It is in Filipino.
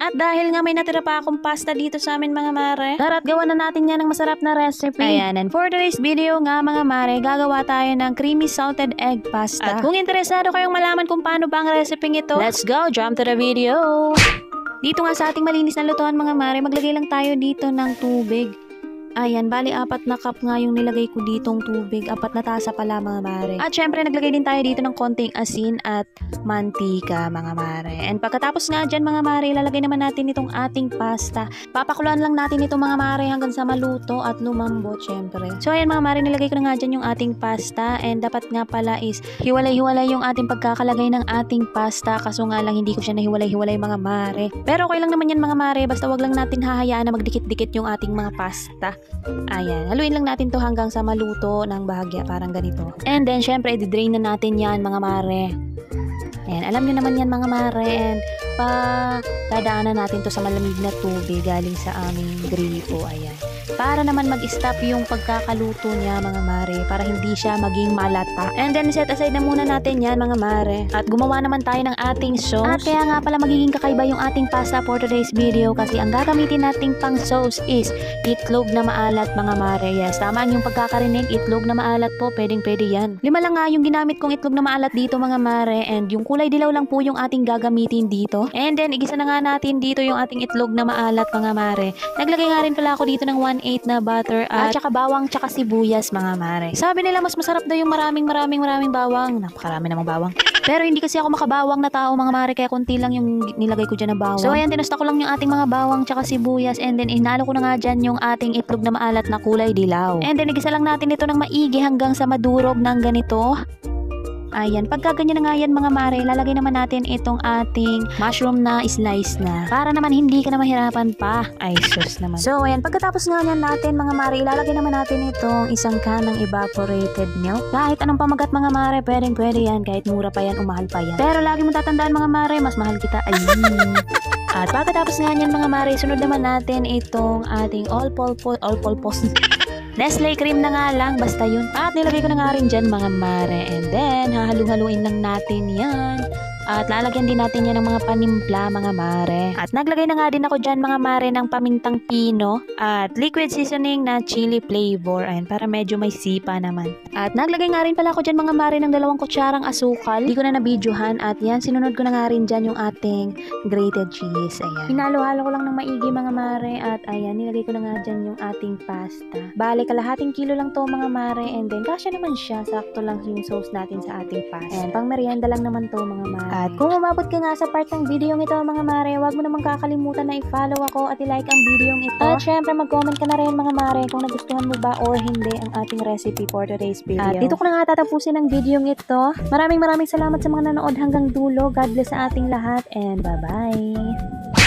At dahil nga may natira pa akong pasta dito sa amin mga mare, tara't gawa na natin yan ng masarap na recipe. Ayan, and for today's video nga mga mare, gagawa tayo ng creamy salted egg pasta. At kung interesado kayong malaman kung paano ba ang recipe ito, let's go, jump to the video! Dito nga sa ating malinis na lutuan mga mare, maglagay lang tayo dito ng tubig. Ayan, bali 4 na cup nga yung nilagay ko ditong tubig. 4 na tasa pala mga mare. At syempre naglagay din tayo dito ng konting asin at mantika mga mare. And pagkatapos nga dyan mga mare, ilalagay naman natin itong ating pasta. Papakuluan lang natin ito mga mare hanggang sa maluto at lumambot syempre. So ayan mga mare, nilagay ko na nga dyan yung ating pasta. And dapat nga pala is hiwalay-hiwalay yung ating pagkakalagay ng ating pasta. Kaso nga lang hindi ko siya nahiwalay-hiwalay mga mare. Pero okay lang naman yan mga mare. Basta wag lang natin hahayaan na magdikit-dikit yung ating mga pasta. Ayan, haluin lang natin to hanggang sa maluto ng bahagya, parang ganito. And then, syempre, i-drain na natin yan, mga mare. Ayan, alam nyo naman yan, mga mare. And dadaanan natin to sa malamig na tubig galing sa aming gripo. Ayan. Para naman mag-stop yung pagkakaluto niya, mga mare. Para hindi siya maging malata. And then, set aside na muna natin yan, mga mare. At gumawa naman tayo ng ating sauce. At kaya nga pala magiging kakaiba yung ating pasta for today's video. Kasi ang gagamitin nating pang sauce is itlog na maalat, mga mare. Yes, tama yung pagkakarinig. Itlog na maalat po. Pwedeng-pwede yan. 5 lang nga yung ginamit kong itlog na maalat dito, mga mare. And yung kulay dilaw lang po yung ating gagamitin dito. And then, igisa na nga natin dito yung ating itlog na maalat, mga mare. Naglagay nga rin pala ako dito ng 1/8 na butter at saka bawang tsaka sibuyas, mga mare. Sabi nila mas masarap daw yung maraming bawang. Napakarami namang bawang. Pero hindi kasi ako makabawang na tao, mga mare, kaya konti lang yung nilagay ko dyan na bawang. So ayan, tinusta ko lang yung ating mga bawang tsaka sibuyas and then inalo ko na nga dyan yung ating itlog na maalat na kulay dilaw. And then igisa lang natin ito ng maigi hanggang sa madurog ng ganito. Ayan, pagka ganyan na nga yan mga mare, lalagay naman natin itong ating mushroom na slice na. Para naman hindi ka na mahirapan pa. Ay, sus naman. So, ayan, pagkatapos nga yan natin mga mare, ilalagay naman natin itong isang canang evaporated milk. Kahit anong pamagat mga mare, pwede yan. Kahit mura pa yan, umahal pa yan. Pero lagi mo tatandaan mga mare, mas mahal kita. Ayun. At pagkatapos nga yan mga mare, sunod naman natin itong ating all-purpose Nestle cream na nga lang, basta yun. At nilagay ko na nga rin dyan mga mare. And then, hahalu-haluin lang natin yan. At lalagyan din natin yan ng mga panimpla, mga mare. At naglagay na nga din ako dyan mga mare ng pamintang pino at liquid seasoning na chili flavor. Ayan, para medyo may sipa naman. At naglagay nga rin pala ako dyan mga mare ng 2 kutsarang asukal. Hindi ko na nabidyohan at yan, sinunod ko na nga rin dyan yung ating grated cheese. Ayan. Hinalo-halo ko lang ng maigi mga mare at ayan, nilagay ko na nga dyan yung ating pasta. Bale, kalahating kilo lang to mga mare and then kasya naman siya. Sakto lang yung sauce natin sa ating pasta. Ayan, pang merienda lang naman to mga mare. At kung umabot ka nga sa part ng video ito mga mare, huwag mo namang kakalimutan na i-follow ako at i-like ang video ito. At syempre mag-comment ka na rin mga mare kung nagustuhan mo ba or hindi ang ating recipe for today's video. At dito ko na nga tatapusin ang video ito. Maraming salamat sa mga nanood hanggang dulo. God bless sa ating lahat and bye-bye!